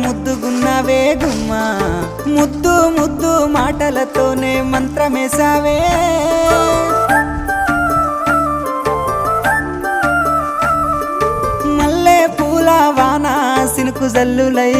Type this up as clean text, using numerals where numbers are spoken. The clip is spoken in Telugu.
ముద్దుగున్నావే గుమ్మ ముద్దు ముద్దు మాటలతోనే మంత్రమేసావే మల్లె పూల వాన సినుకు జల్లులై